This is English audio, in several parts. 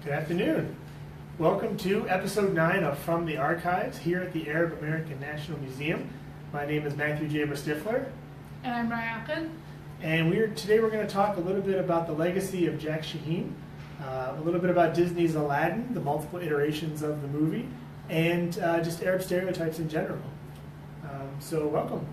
Good afternoon. Welcome to episode 9 of From the Archives here at the Arab American National Museum. My name is Matthew Jaber Stifler. And I'm Ryan. And today we're going to talk a little bit about the legacy of Jack Shaheen, a little bit about Disney's Aladdin, the multiple iterations of the movie, and just Arab stereotypes in general. So welcome.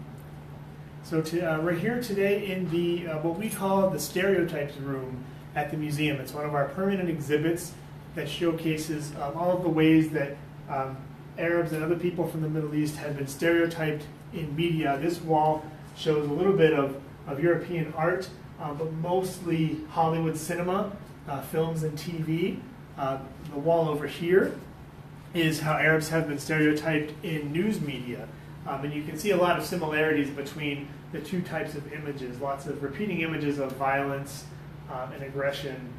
So we're here today in the what we call the stereotypes room at the museum. It's one of our permanent exhibits that showcases all of the ways that Arabs and other people from the Middle East have been stereotyped in media. This wall shows a little bit of European art, but mostly Hollywood cinema, films and TV. The wall over here is how Arabs have been stereotyped in news media. And you can see a lot of similarities between the two types of images, lots of repeating images of violence and aggression.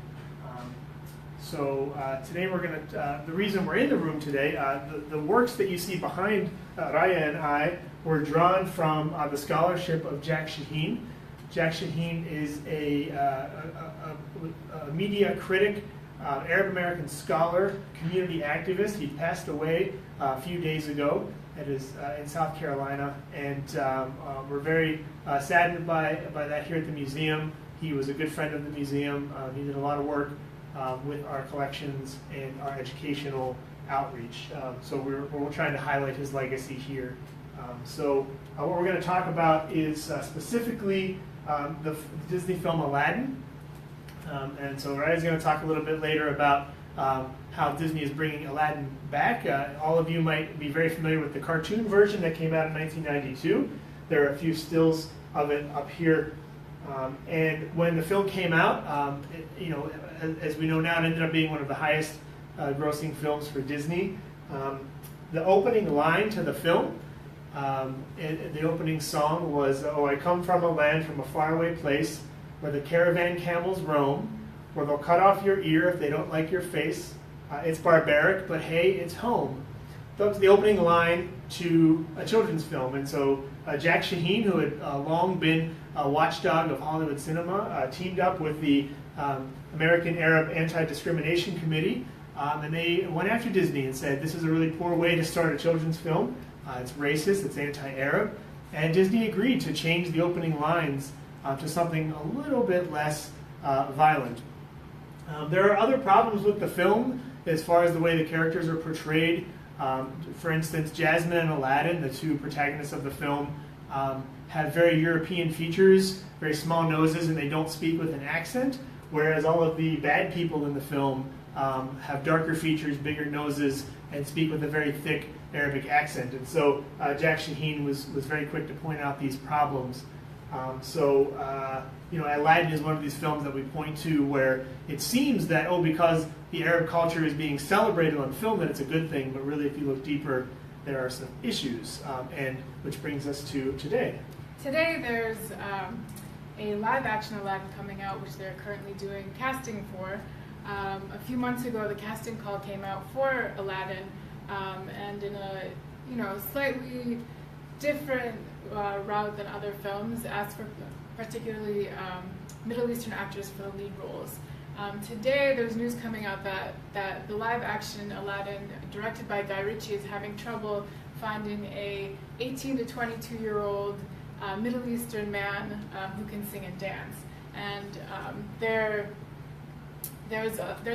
So today we're going to, the reason we're in the room today, the works that you see behind Raya and I were drawn from the scholarship of Jack Shaheen. Jack Shaheen is a media critic, Arab American scholar, community activist. He passed away a few days ago. It is in South Carolina, and we're very saddened by that here at the museum. He was a good friend of the museum. He did a lot of work with our collections and our educational outreach. So we're trying to highlight his legacy here. So what we're going to talk about is specifically the Disney film Aladdin. And so Raya's going to talk a little bit later about how Disney is bringing Aladdin back. All of you might be very familiar with the cartoon version that came out in 1992. There are a few stills of it up here. And when the film came out, as we know now, it ended up being one of the highest grossing films for Disney. The opening line to the film, the opening song was, "Oh, I come from a land from a faraway place where the caravan camels roam, where they'll cut off your ear if they don't like your face. It's barbaric, but hey, it's home." That was the opening line to a children's film. And so Jack Shaheen, who had long been a watchdog of Hollywood cinema, teamed up with the American Arab Anti-Discrimination Committee, and they went after Disney and said, this is a really poor way to start a children's film. It's racist, it's anti-Arab. And Disney agreed to change the opening lines to something a little bit less violent. There are other problems with the film as far as the way the characters are portrayed. For instance, Jasmine and Aladdin, the two protagonists of the film, have very European features, very small noses, and they don't speak with an accent, whereas all of the bad people in the film have darker features, bigger noses, and speak with a very thick Arabic accent. And so Jack Shaheen was very quick to point out these problems. Aladdin is one of these films that we point to where it seems that, because the Arab culture is being celebrated on film, that it's a good thing, but really if you look deeper, there are some issues, and which brings us to today. Today there's a live-action Aladdin coming out, which they're currently doing casting for. A few months ago, the casting call came out for Aladdin, and in a slightly different route than other films, asked for particularly Middle Eastern actors for the lead roles. Today, there's news coming out that the live-action Aladdin, directed by Guy Ritchie, is having trouble finding a 18 to 22-year-old Middle Eastern man who can sing and dance. And there's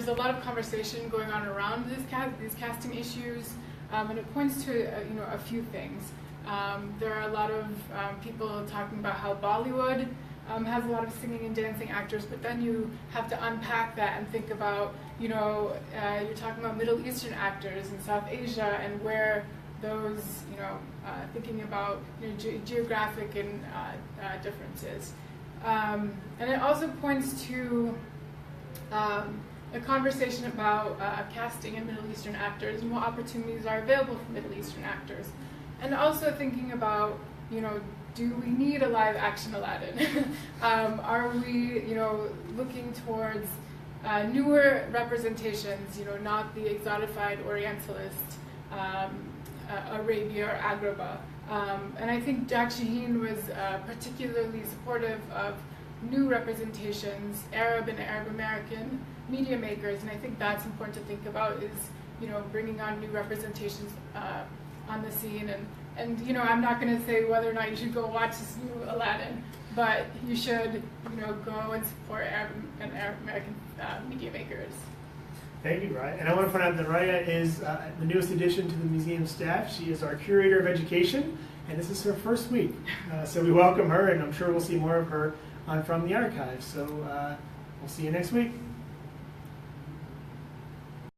a lot of conversation going on around these casting issues, and it points to a few things. There are a lot of people talking about how Bollywood has a lot of singing and dancing actors, but then you have to unpack that and think about, you're talking about Middle Eastern actors in South Asia and where those, thinking about geographic and differences. And it also points to a conversation about casting in Middle Eastern actors and what opportunities are available for Middle Eastern actors. And also thinking about, do we need a live-action Aladdin? Are we, looking towards newer representations, not the exotified Orientalist Arabia or Agrabah. And I think Jack Shaheen was particularly supportive of new representations, Arab and Arab American media makers, and I think that's important to think about is, bringing on new representations on the scene. And I'm not going to say whether or not you should go watch this new Aladdin, but you should, go and support Arab and Arab American media makers. Thank you, Raya. And I want to point out that Raya is the newest addition to the museum staff. She is our curator of education, and this is her first week. So we welcome her, and I'm sure we'll see more of her on From the Archives. So we'll see you next week.